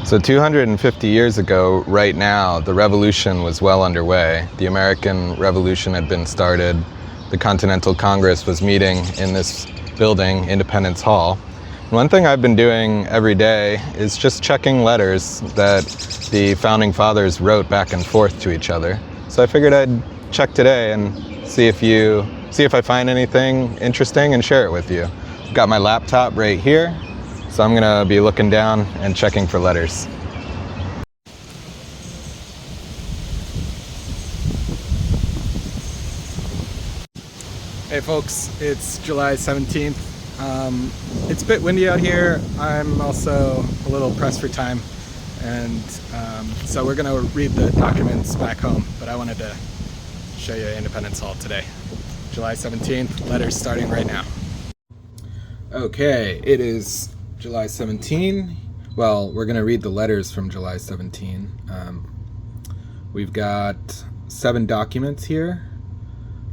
So 250 years ago, right now, the revolution was well underway. The American Revolution had been started. The Continental Congress was meeting in this building, Independence Hall. And one thing I've been doing every day is just checking letters that the Founding Fathers wrote back and forth to each other. So I figured I'd check today and see if I find anything interesting and share it with you. I've got my laptop right here. So I'm gonna be looking down and checking for letters. Hey folks, it's July 17th. It's a bit windy out here. I'm also a little pressed for time, and so we're gonna read the documents back home, but I wanted to show you Independence Hall today. July 17th, letters starting right now. Okay, it is July 17. Well, we're going to read the letters from July 17. We've got 7 documents here.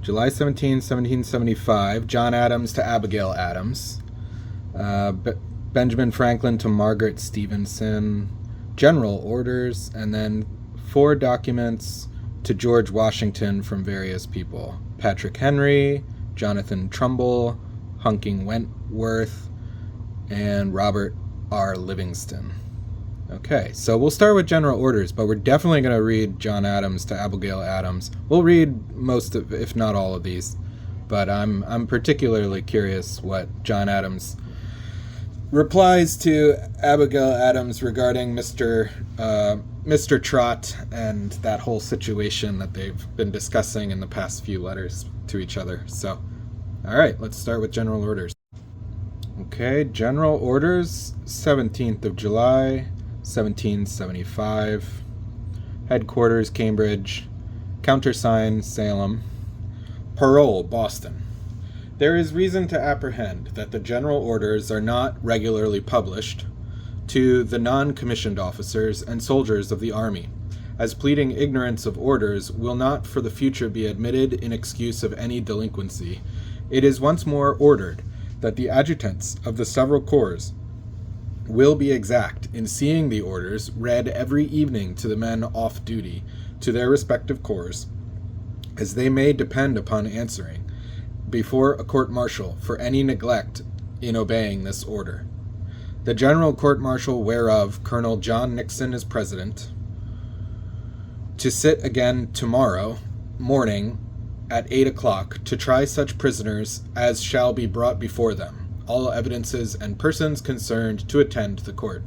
July 17, 1775, John Adams to Abigail Adams. Benjamin Franklin to Margaret Stevenson. General orders, and then 4 documents to George Washington from various people. Patrick Henry, Jonathan Trumbull, Hunking Wentworth, and Robert R. Livingston. Okay, so we'll start with general orders, but we're definitely going to read John Adams to Abigail Adams. We'll read most of, if not all of these, but I'm particularly curious what John Adams replies to Abigail Adams regarding Mr. Trott and that whole situation that they've been discussing in the past few letters to each other. So, all right, let's start with general orders. Okay, General Orders, 17th of July, 1775. Headquarters, Cambridge. Countersign, Salem. Parole, Boston. There is reason to apprehend that the general orders are not regularly published to the non-commissioned officers and soldiers of the army, as pleading ignorance of orders will not for the future be admitted in excuse of any delinquency. It is once more ordered that the adjutants of the several corps will be exact in seeing the orders read every evening to the men off duty to their respective corps, as they may depend upon answering before a court-martial for any neglect in obeying this order. The general court-martial whereof Colonel John Nixon is president, to sit again tomorrow morning at 8 o'clock to try such prisoners as shall be brought before them, all evidences and persons concerned to attend the court.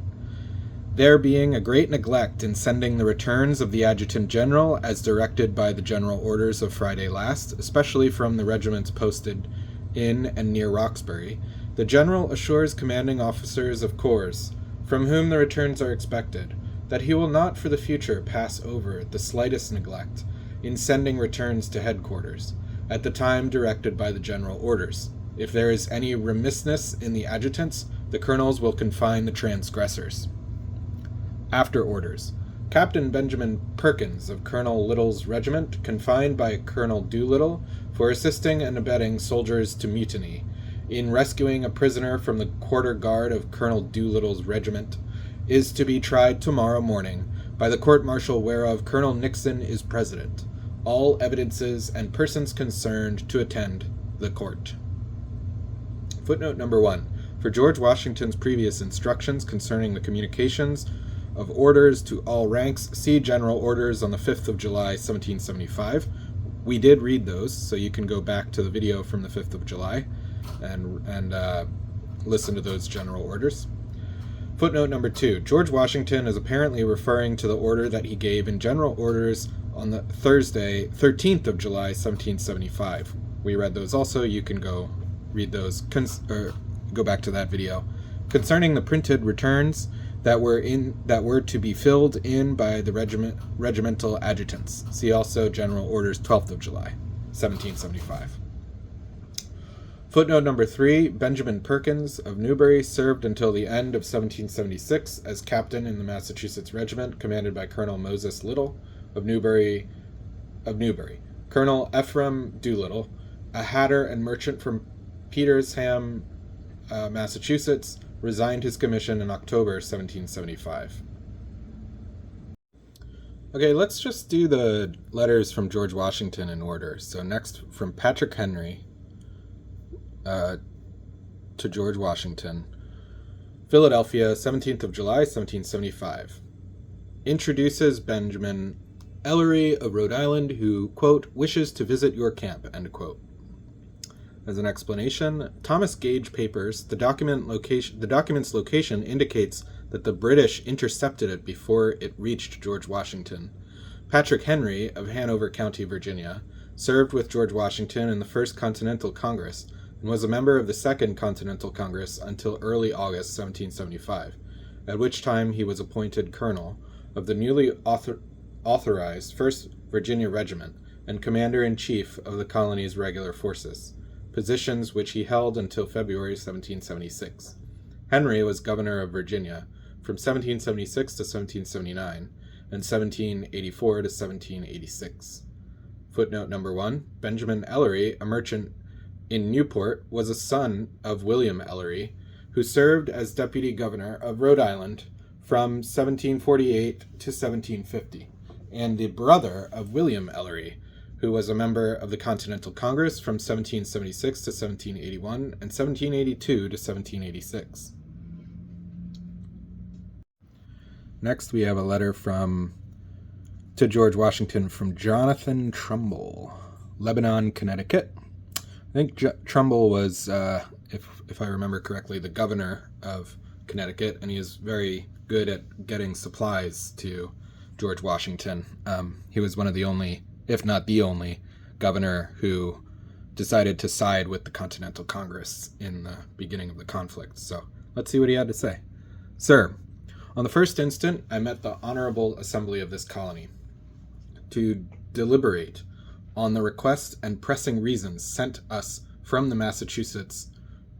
There being a great neglect in sending the returns of the Adjutant General as directed by the general orders of Friday last, especially from the regiments posted in and near Roxbury, the General assures commanding officers of corps, from whom the returns are expected, that he will not for the future pass over the slightest neglect in sending returns to headquarters, at the time directed by the general orders. If there is any remissness in the adjutants, the colonels will confine the transgressors. After orders. Captain Benjamin Perkins of Colonel Little's regiment, confined by Colonel Doolittle for assisting and abetting soldiers to mutiny, in rescuing a prisoner from the quarter guard of Colonel Doolittle's regiment, is to be tried tomorrow morning by the court-martial whereof Colonel Nixon is president, all evidences and persons concerned to attend the court. Footnote number 1. For George Washington's previous instructions concerning the communications of orders to all ranks, see General Orders on the 5th of July, 1775. We did read those, so you can go back to the video from the 5th of July and listen to those general orders. Footnote number 2. George Washington is apparently referring to the order that he gave in General Orders on the Thursday, 13th of July, 1775. We read those also. You can go read those, or go back to that video. Concerning the printed returns that were to be filled in by the regimental adjutants. See also General Orders, 12th of July, 1775. Footnote number 3, Benjamin Perkins of Newbury served until the end of 1776 as captain in the Massachusetts Regiment commanded by Colonel Moses Little of Newbury. Colonel Ephraim Doolittle, a hatter and merchant from Petersham, Massachusetts, resigned his commission in October 1775. Okay, let's just do the letters from George Washington in order. So next, from Patrick Henry to George Washington. Philadelphia, 17th of July, 1775. Introduces Benjamin Ellery of Rhode Island, who, quote, wishes to visit your camp, end quote. As an explanation, Thomas Gage Papers, the document's location indicates that the British intercepted it before it reached George Washington. Patrick Henry of Hanover County, Virginia, served with George Washington in the First Continental Congress and was a member of the Second Continental Congress until early August 1775, at which time he was appointed colonel of the newly authorized 1st Virginia Regiment and commander-in-chief of the colony's regular forces, positions which he held until February 1776. Henry was governor of Virginia from 1776 to 1779 and 1784 to 1786. Footnote number 1. Benjamin Ellery, a merchant in Newport, was a son of William Ellery, who served as deputy governor of Rhode Island from 1748 to 1750, and the brother of William Ellery, who was a member of the Continental Congress from 1776 to 1781 and 1782 to 1786. Next, we have a letter to George Washington from Jonathan Trumbull, Lebanon, Connecticut. I think Trumbull was, if I remember correctly, the governor of Connecticut, and he is very good at getting supplies to George Washington. He was one of the only, if not the only, governor who decided to side with the Continental Congress in the beginning of the conflict. So let's see what he had to say. Sir, on the first instant, I met the Honorable Assembly of this colony to deliberate on the request and pressing reasons sent us from the Massachusetts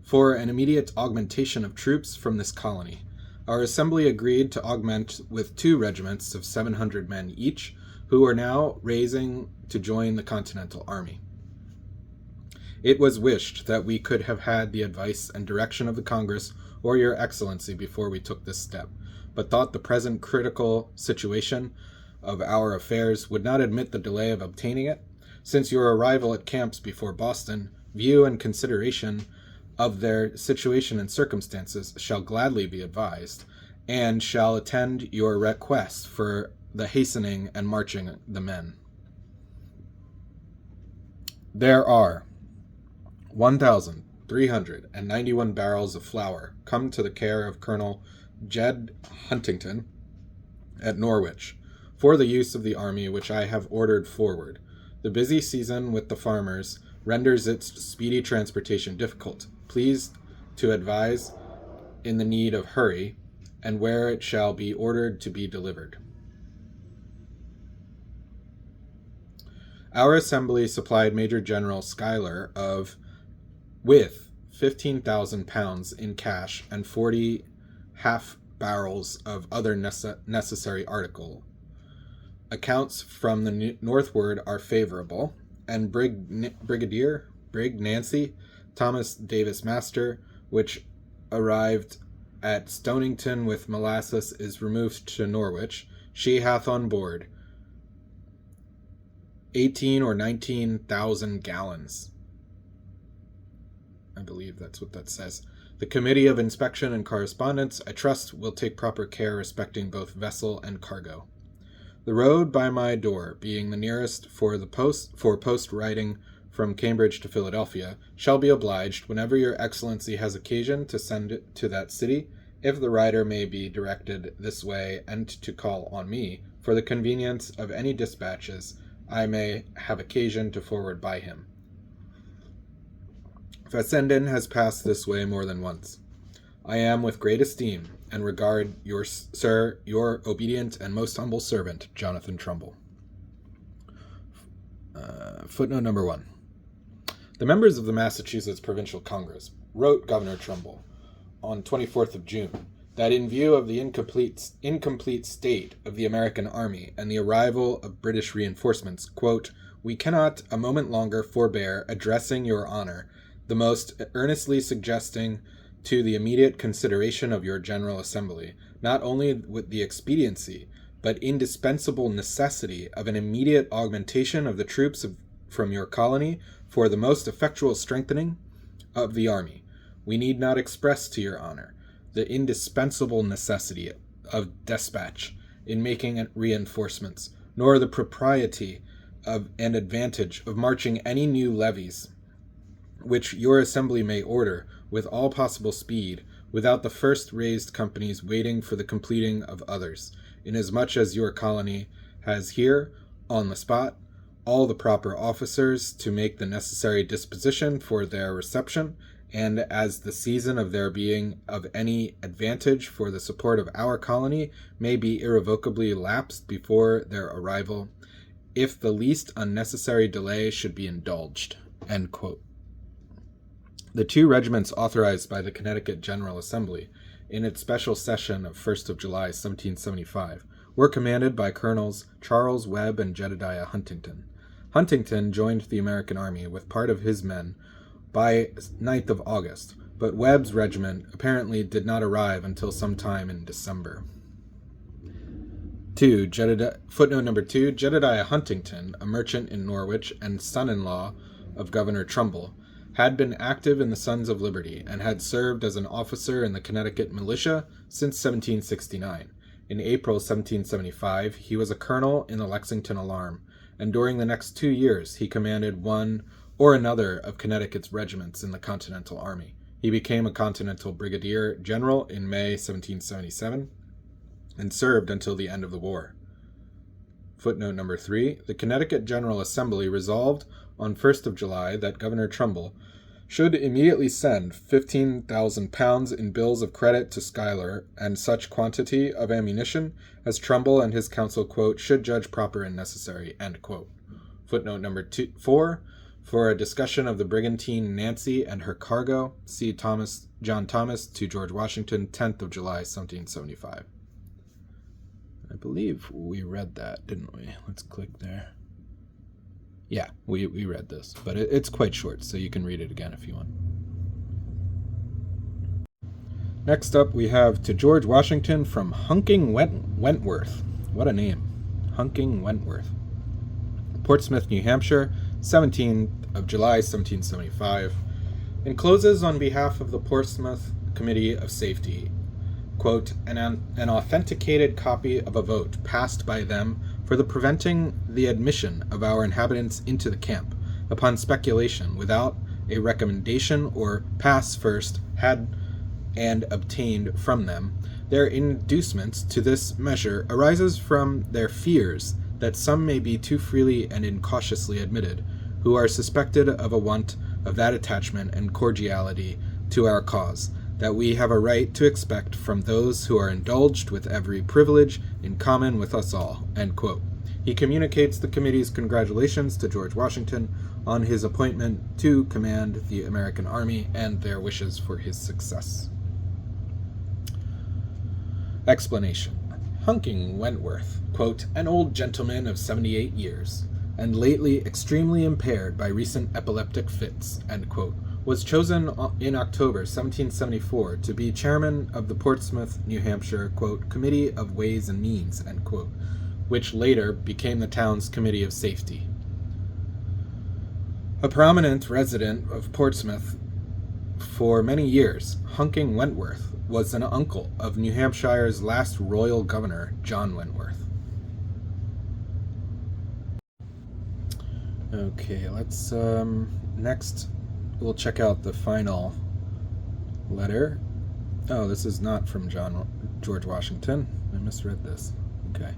for an immediate augmentation of troops from this colony. Our assembly agreed to augment with 2 regiments of 700 men each, who are now raising to join the Continental Army. It was wished that we could have had the advice and direction of the Congress or your Excellency before we took this step, but thought the present critical situation of our affairs would not admit the delay of obtaining it. Since your arrival at camps before Boston, view and consideration of their situation and circumstances shall gladly be advised, and shall attend your request for the hastening and marching the men. There are 1,391 barrels of flour come to the care of Colonel Jed Huntington at Norwich for the use of the army, which I have ordered forward. The busy season with the farmers renders its speedy transportation difficult. Please to advise in the need of hurry, and where it shall be ordered to be delivered. Our assembly supplied Major General Schuyler with 15,000 pounds in cash and 40 half barrels of other necessary article. Accounts from the northward are favorable, and Brig Nancy, Thomas Davis Master, which arrived at Stonington with molasses, is removed to Norwich. She hath on board 18 or 19,000 gallons. I believe that's what that says. The Committee of Inspection and Correspondence, I trust, will take proper care respecting both vessel and cargo. The road by my door, being the nearest for post riding from Cambridge to Philadelphia, shall be obliged, whenever your Excellency has occasion to send it to that city, if the rider may be directed this way, and to call on me, for the convenience of any dispatches I may have occasion to forward by him. Fessenden has passed this way more than once. I am with great esteem and regard your obedient and most humble servant, Jonathan Trumbull. Footnote number 1. The members of the Massachusetts Provincial Congress wrote Governor Trumbull on 24th of June that in view of the incomplete state of the American army and the arrival of British reinforcements, quote, we cannot a moment longer forbear addressing your honor, the most earnestly suggesting to the immediate consideration of your General Assembly, not only with the expediency but indispensable necessity of an immediate augmentation of the troops from your colony for the most effectual strengthening of the army. We need not express to your honor the indispensable necessity of despatch in making reinforcements, nor the propriety of and advantage of marching any new levies, which your assembly may order with all possible speed, without the first raised companies waiting for the completing of others, inasmuch as your colony has here, on the spot, all the proper officers to make the necessary disposition for their reception, and as the season of their being of any advantage for the support of our colony may be irrevocably lapsed before their arrival, if the least unnecessary delay should be indulged." End quote. The two regiments authorized by the Connecticut General Assembly in its special session of 1st of July, 1775, were commanded by Colonels Charles Webb and Jedediah Huntington. Huntington joined the American army with part of his men by 9th of August, but Webb's regiment apparently did not arrive until sometime in December. Footnote number 2, Jedediah Huntington, a merchant in Norwich and son-in-law of Governor Trumbull, had been active in the Sons of Liberty and had served as an officer in the Connecticut militia since 1769. In April 1775, he was a colonel in the Lexington Alarm, and during the next 2 years he commanded one or another of Connecticut's regiments in the Continental Army. He became a Continental Brigadier General in May 1777 and served until the end of the war. Footnote number 3, the Connecticut General Assembly resolved on 1st of July that Governor Trumbull should immediately send 15,000 pounds in bills of credit to Schuyler and such quantity of ammunition as Trumbull and his council, quote, should judge proper and necessary, end quote. Footnote number 4, for a discussion of the brigantine Nancy and her cargo, see John Thomas to George Washington, 10th of July, 1775. I believe we read that, didn't we? Let's click there. Yeah, we read this, but it's quite short, so you can read it again if you want. Next up, we have to George Washington from Hunking Wentworth. What a name. Hunking Wentworth. Portsmouth, New Hampshire, 17th of July, 1775. Encloses on behalf of the Portsmouth Committee of Safety, quote, an authenticated copy of a vote passed by them for the preventing the admission of our inhabitants into the camp, upon speculation, without a recommendation or pass first had and obtained from them. Their inducements to this measure arises from their fears that some may be too freely and incautiously admitted, who are suspected of a want of that attachment and cordiality to our cause, that we have a right to expect from those who are indulged with every privilege in common with us all, end quote. He communicates the committee's congratulations to George Washington on his appointment to command the American army and their wishes for his success. Explanation. Hunking Wentworth, quote, an old gentleman of 78 years, and lately extremely impaired by recent epileptic fits, end quote, was chosen in October 1774 to be chairman of the Portsmouth, New Hampshire, quote, Committee of Ways and Means, end quote, which later became the town's Committee of Safety. A prominent resident of Portsmouth for many years, Hunking Wentworth was an uncle of New Hampshire's last royal governor, John Wentworth. Okay, let's, next we'll check out the final letter. Oh, this is not from George Washington. I misread this. Okay.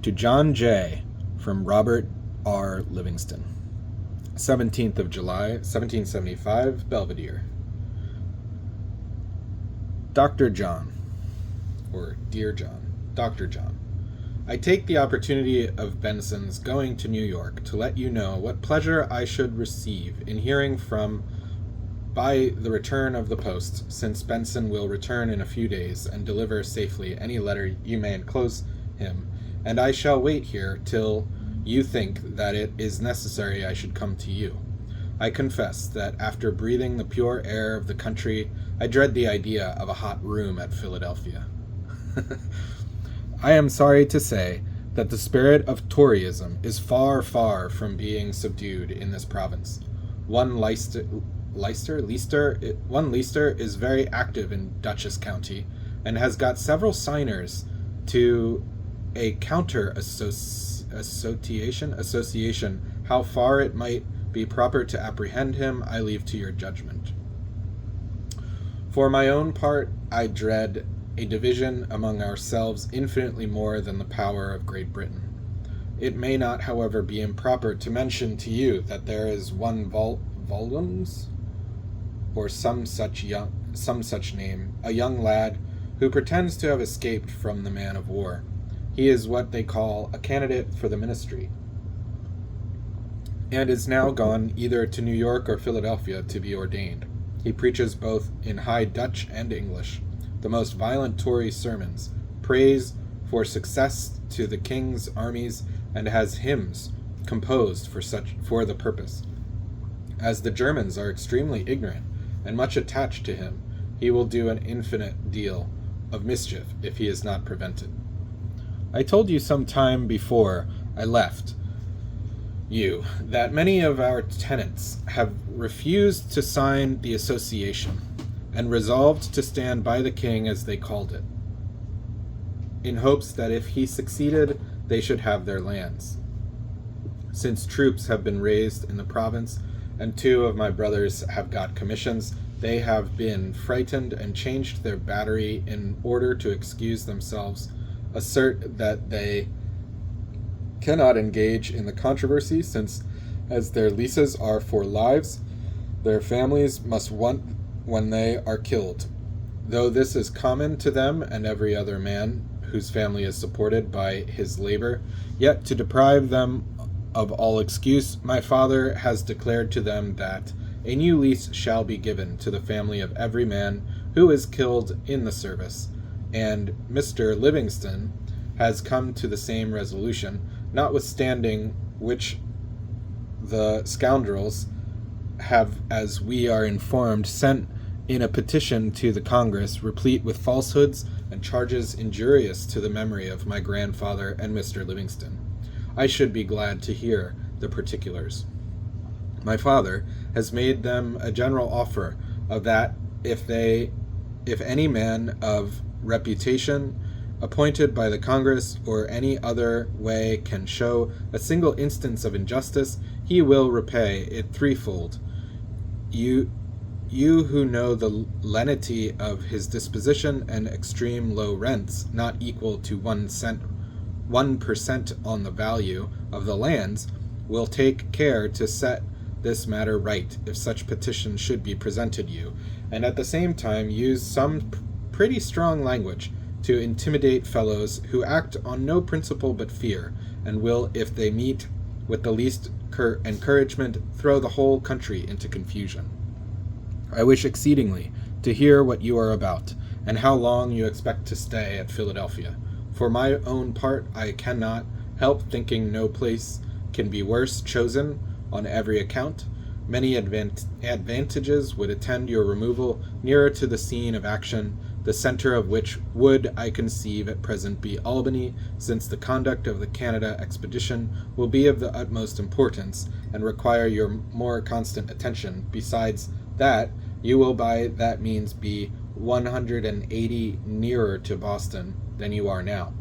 To John J. from Robert R. Livingston. 17th of July, 1775, Belvedere. Dr. John, or Dear John, Dr. John, I take the opportunity of Benson's going to New York to let you know what pleasure I should receive in hearing by the return of the post, since Benson will return in a few days and deliver safely any letter you may enclose him, and I shall wait here till you think that it is necessary I should come to you. I confess that after breathing the pure air of the country, I dread the idea of a hot room at Philadelphia. I am sorry to say that the spirit of Toryism is far, far from being subdued in this province. One Leicester is very active in Dutchess County, and has got several signers to a counter association. How far it might be proper to apprehend him, I leave to your judgment. For my own part, I dread a division among ourselves infinitely more than the power of Great Britain. It may not, however, be improper to mention to you that there is one Volumes, or some such name, a young lad who pretends to have escaped from the man of war. He is what they call a candidate for the ministry, and is now gone either to New York or Philadelphia to be ordained. He preaches both in High Dutch and English, the most violent Tory sermons, praise for success to the king's armies, and has hymns composed for the purpose. As the Germans are extremely ignorant and much attached to him, he will do an infinite deal of mischief if he is not prevented. I told you some time before I left you that many of our tenants have refused to sign the association, and resolved to stand by the king as they called it, in hopes that if he succeeded, they should have their lands. Since troops have been raised in the province, and 2 of my brothers have got commissions, they have been frightened and changed their battery in order to excuse themselves, assert that they cannot engage in the controversy, since, as their leases are for lives, their families must want when they are killed. Though this is common to them and every other man whose family is supported by his labor, yet to deprive them of all excuse, my father has declared to them that a new lease shall be given to the family of every man who is killed in the service, and Mr. Livingston has come to the same resolution, notwithstanding which the scoundrels have, as we are informed, sent in a petition to the Congress, replete with falsehoods and charges injurious to the memory of my grandfather and Mr. Livingston. I should be glad to hear the particulars. My father has made them a general offer of that if any man of reputation appointed by the Congress or any other way can show a single instance of injustice, he will repay it threefold. You who know the lenity of his disposition and extreme low rents, not equal to 1% on the value of the lands, will take care to set this matter right if such petition should be presented you, and at the same time use some pretty strong language to intimidate fellows who act on no principle but fear, and will, if they meet with the least encouragement, throw the whole country into confusion. I wish exceedingly to hear what you are about, and how long you expect to stay at Philadelphia. For my own part, I cannot help thinking no place can be worse chosen on every account. Many advantages would attend your removal nearer to the scene of action, the center of which would, I conceive, at present be Albany, since the conduct of the Canada expedition will be of the utmost importance, and require your more constant attention. Besides that, you will by that means be 180 nearer to Boston than you are now.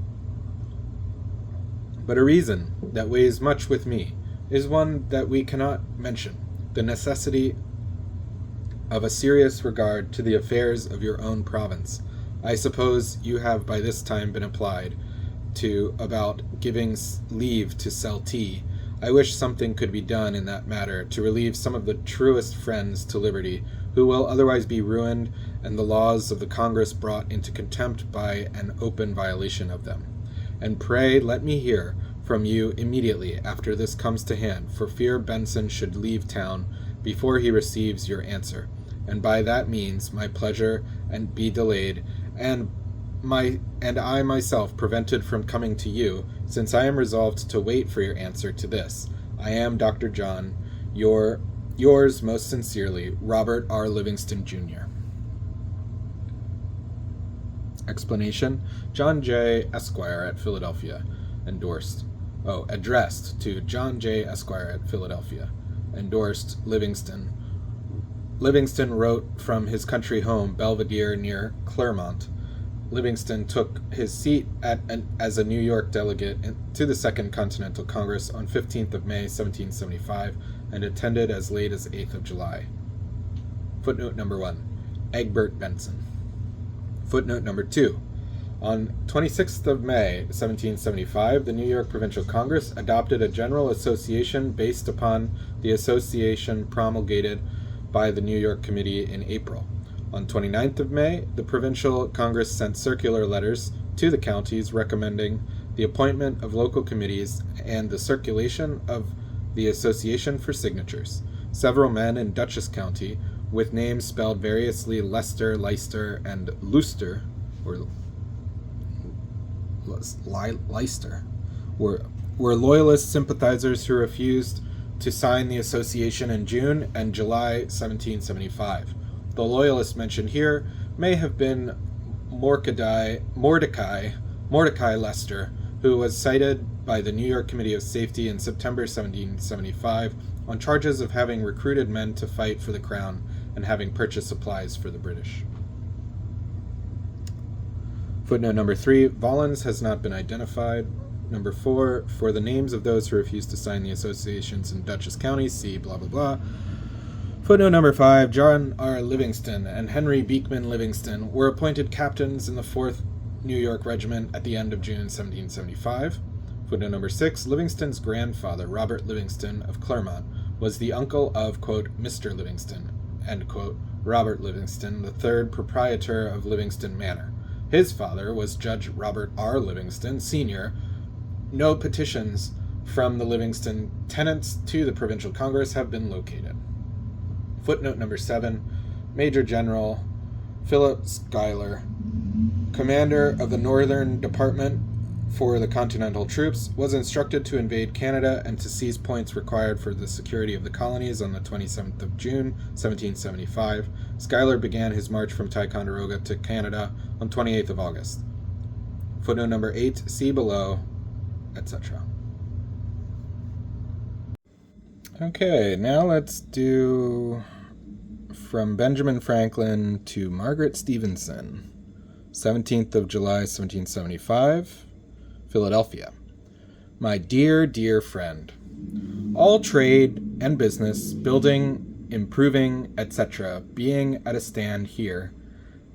But a reason that weighs much with me is one that we cannot mention, the necessity of a serious regard to the affairs of your own province. I suppose you have by this time been applied to about giving leave to sell tea. I wish something could be done in that matter to relieve some of the truest friends to liberty, who will otherwise be ruined, and the laws of the Congress brought into contempt by an open violation of them. And pray let me hear from you immediately after this comes to hand, for fear Benson should leave town before he receives your answer, and by that means my pleasure and be delayed, and I myself prevented from coming to you, since I am resolved to wait for your answer to this. I am, Dr. John, yours most sincerely, Robert R. Livingston, Jr. Explanation: John J. Esquire at Philadelphia. Endorsed. Addressed to John J. Esquire at Philadelphia. Endorsed Livingston. Livingston wrote from his country home, Belvedere, near Claremont. Livingston took his seat as a New York delegate to the Second Continental Congress on 15th of May, 1775, and attended as late as 8th of July. Footnote number 1. Egbert Benson. Footnote number 2. On 26th of May, 1775, the New York Provincial Congress adopted a general association based upon the association promulgated by the New York Committee in April. On 29th of May, the Provincial Congress sent circular letters to the counties recommending the appointment of local committees and the circulation of the association for signatures. Several men in Dutchess County, with names spelled variously Leicester, Leicester, and Looster, or Leicester, were Loyalist sympathizers who refused to sign the association in June and July 1775. The Loyalists mentioned here may have been Mordecai Leicester, who was cited by the New York Committee of Safety in September 1775 on charges of having recruited men to fight for the crown and having purchased supplies for the British. Footnote number 3, Volans has not been identified. Number 4, for the names of those who refused to sign the associations in Dutchess County, see blah blah blah. Footnote number 5, John R. Livingston and Henry Beekman Livingston were appointed captains in the 4th New York Regiment at the end of June 1775. Footnote number 6, Livingston's grandfather, Robert Livingston of Claremont, was the uncle of, quote, Mr. Livingston, end quote, Robert Livingston, the third proprietor of Livingston Manor. His father was Judge Robert R. Livingston, Sr. No petitions from the Livingston tenants to the Provincial Congress have been located. Footnote number 7, Major General Philip Schuyler, commander of the Northern Department for the Continental Troops, was instructed to invade Canada and to seize points required for the security of the colonies on the 27th of June, 1775. Schuyler began his march from Ticonderoga to Canada on 28th of August. Footnote number 8, see below, etc. Okay, now let's do From Benjamin Franklin to Margaret Stevenson, 17th of July, 1775, Philadelphia. My dear, dear friend, all trade and business, building, improving, etc., being at a stand here,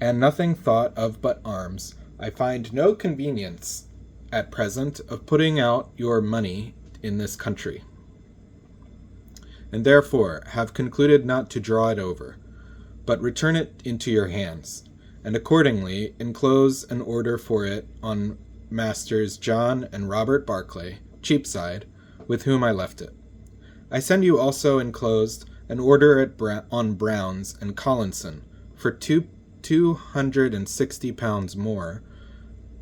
and nothing thought of but arms, I find no convenience at present of putting out your money in this country, and therefore have concluded not to draw it over, but return it into your hands, and accordingly enclose an order for it on Masters John and Robert Barclay, Cheapside, with whom I left it. I send you also enclosed an order on Brown's and Collinson for £260 more,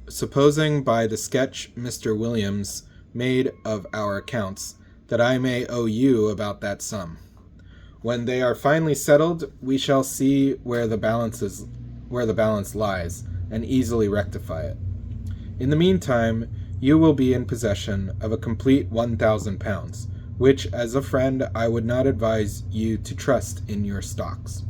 supposing by the sketch Mr. Williams made of our accounts that I may owe you about that sum. When they are finally settled, we shall see where the balance lies, and easily rectify it. In the meantime, you will be in possession of a complete £1,000, which, as a friend, I would not advise you to trust in your stocks.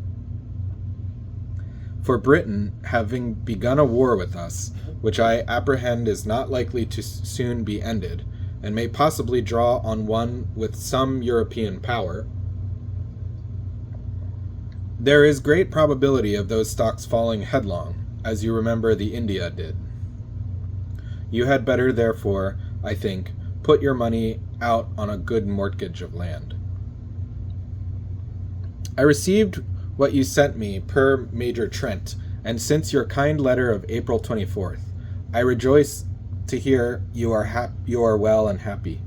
For Britain, having begun a war with us, which I apprehend is not likely to soon be ended, and may possibly draw on one with some European power, there is great probability of those stocks falling headlong, as you remember the India did. You had better, therefore, I think, put your money out on a good mortgage of land. I received what you sent me per Major Trent, and since your kind letter of April 24th, I rejoice to hear you are well and happy.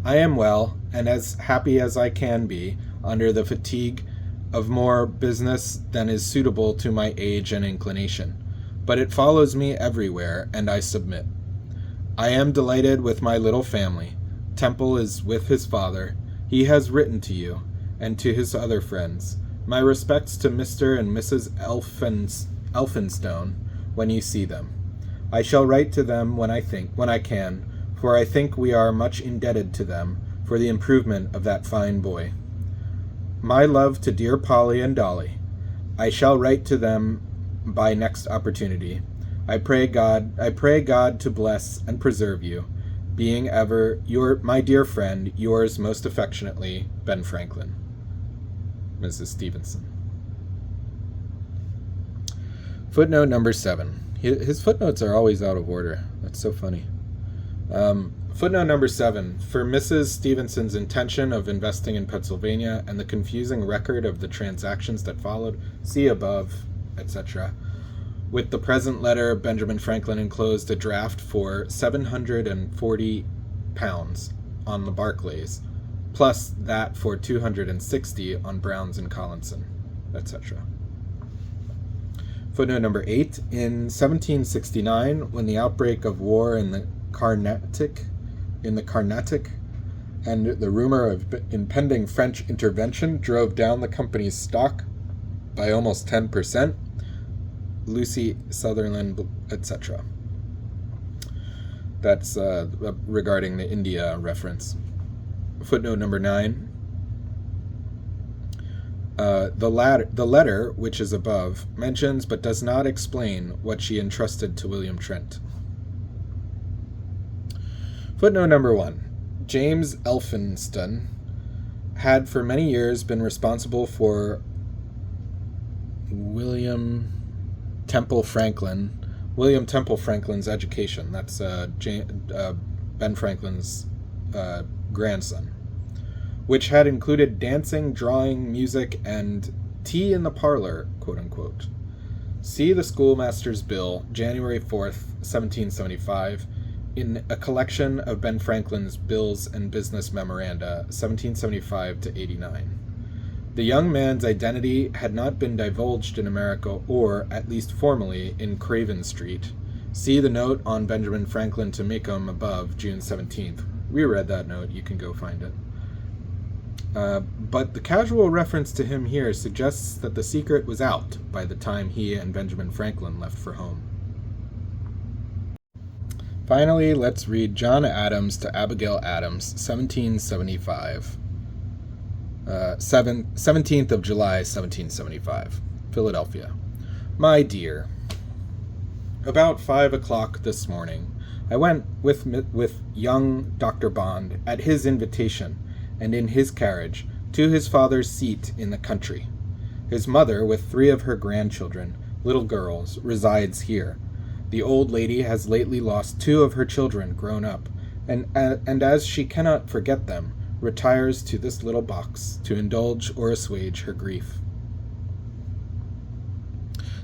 I am well, and as happy as I can be, under the fatigue of more business than is suitable to my age and inclination, but it follows me everywhere, and I submit. I am delighted with my little family. Temple is with his father. He has written to you, and to his other friends. My respects to Mr. and Mrs. Elphinstone, when you see them. I shall write to them when I can, for I think we are much indebted to them for the improvement of that fine boy. My love to dear Polly and Dolly. I shall write to them by next opportunity. I pray God to bless and preserve you, being ever my dear friend, yours most affectionately, Ben Franklin. Mrs. Stevenson. Footnote number 7. His footnotes are always out of order. That's so funny. Footnote number 7. For Mrs. Stevenson's intention of investing in Pennsylvania and the confusing record of the transactions that followed, see above, etc. With the present letter, Benjamin Franklin enclosed a draft for £740 on the Barclays, plus that for £260 on Browns and Collinson, etc. Footnote number 8. In 1769, when the outbreak of war in the Carnatic and the rumor of impending French intervention drove down the company's stock by almost 10%, Lucy Sutherland, etc. That's regarding the India reference. Footnote number 9. The letter, which is above, mentions but does not explain what she entrusted to William Trent. Footnote number 1. James Elphinston had for many years been responsible for William Temple Franklin's education. That's Ben Franklin's grandson, which had included dancing, drawing, music, and tea in the parlor, quote unquote. See the Schoolmaster's Bill, January 4th, 1775, in a collection of Ben Franklin's Bills and Business Memoranda, 1775 to 89. The young man's identity had not been divulged in America, or, at least formally, in Craven Street. See the note on Benjamin Franklin to Macomb above, June 17th. We read that note, you can go find it. But the casual reference to him here suggests that the secret was out by the time he and Benjamin Franklin left for home. Finally, let's read John Adams to Abigail Adams, 1775. 17th of July, 1775. Philadelphia. My dear, about 5 o'clock this morning, I went with young Dr. Bond, at his invitation, and in his carriage, to his father's seat in the country. His mother, with 3 of her grandchildren, little girls, resides here. The old lady has lately lost 2 of her children grown up, and as she cannot forget them, retires to this little box to indulge or assuage her grief.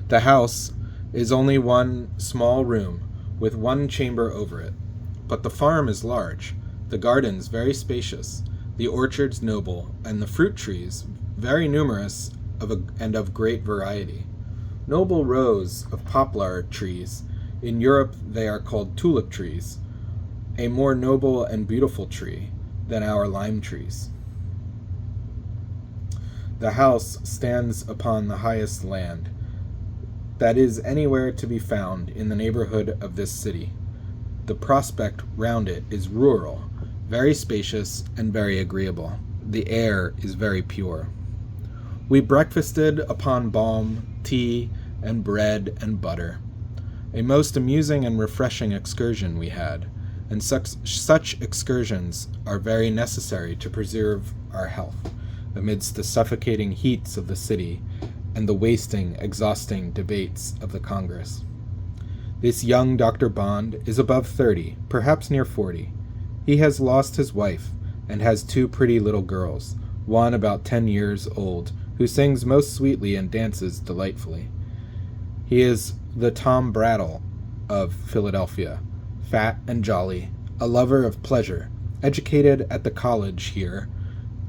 The house is only one small room, with 1 chamber over it, but the farm is large, the gardens very spacious, the orchards noble, and the fruit trees very numerous and of great variety. Noble rows of poplar trees, in Europe they are called tulip trees, a more noble and beautiful tree than our lime trees. The house stands upon the highest land that is anywhere to be found in the neighborhood of this city. The prospect round it is rural, very spacious and very agreeable. The air is very pure. We breakfasted upon balm, tea, and bread and butter. A most amusing and refreshing excursion we had, and such excursions are very necessary to preserve our health amidst the suffocating heats of the city and the wasting, exhausting debates of the Congress. This young Dr. Bond is above 30, perhaps near 40. He has lost his wife and has 2 pretty little girls, one about 10 years old, who sings most sweetly and dances delightfully. He is the Tom Brattle of Philadelphia, fat and jolly, a lover of pleasure, educated at the college here,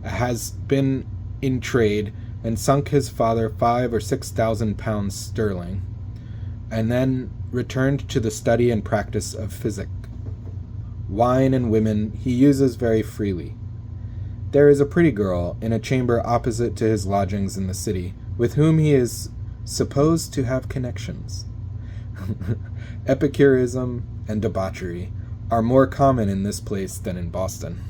has been in trade and sunk his father 5,000 or 6,000 pounds sterling, and then returned to the study and practice of physic. Wine and women he uses very freely. There is a pretty girl in a chamber opposite to his lodgings in the city, with whom he is supposed to have connections. Epicurism and debauchery are more common in this place than in Boston.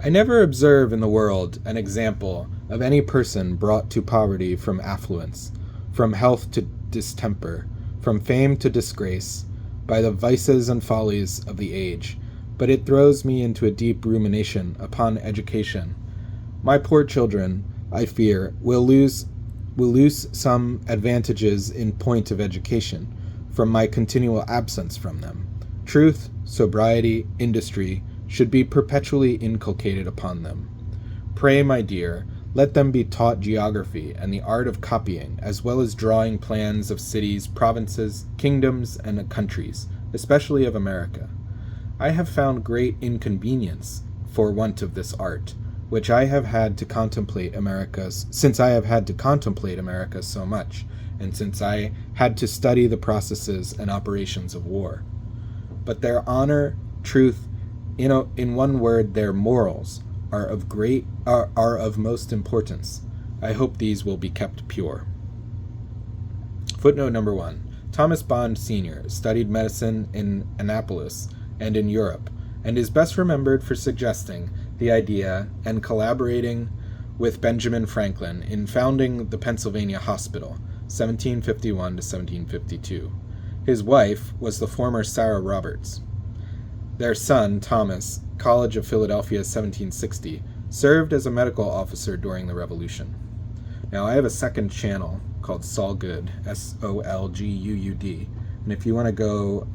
I never observe in the world an example of any person brought to poverty from affluence, from health to distemper, from fame to disgrace, by the vices and follies of the age, but it throws me into a deep rumination upon education. My poor children, I fear, will lose some advantages in point of education from my continual absence from them. Truth, sobriety, industry should be perpetually inculcated upon them. Pray, my dear, let them be taught geography and the art of copying, as well as drawing plans of cities, provinces, kingdoms, and countries, especially of America. I have found great inconvenience for want of this art, which I have had to contemplate since I have had to contemplate America so much, and since I had to study the processes and operations of war. But their honor, truth, in one word, their morals, are of most importance. I hope these will be kept pure. Footnote number 1. Thomas Bond Sr. studied medicine in Annapolis and in Europe, and is best remembered for suggesting the idea and collaborating with Benjamin Franklin in founding the Pennsylvania Hospital, 1751 to 1752. His wife was the former Sarah Roberts. Their son, Thomas, College of Philadelphia, 1760, served as a medical officer during the Revolution. Now, I have a second channel called Solgood, Solguud, and if you want to go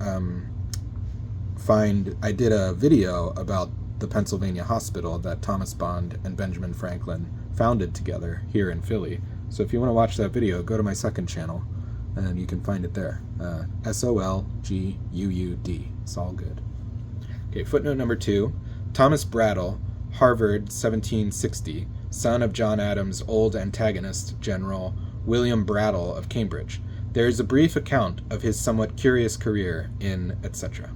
I did a video about the Pennsylvania Hospital that Thomas Bond and Benjamin Franklin founded together here in Philly. So if you want to watch that video, go to my second channel, and you can find it there. Solguud, Solgood. Okay, footnote number 2. Thomas Brattle, Harvard, 1760, son of John Adams' old antagonist, General William Brattle of Cambridge. There is a brief account of his somewhat curious career in etc.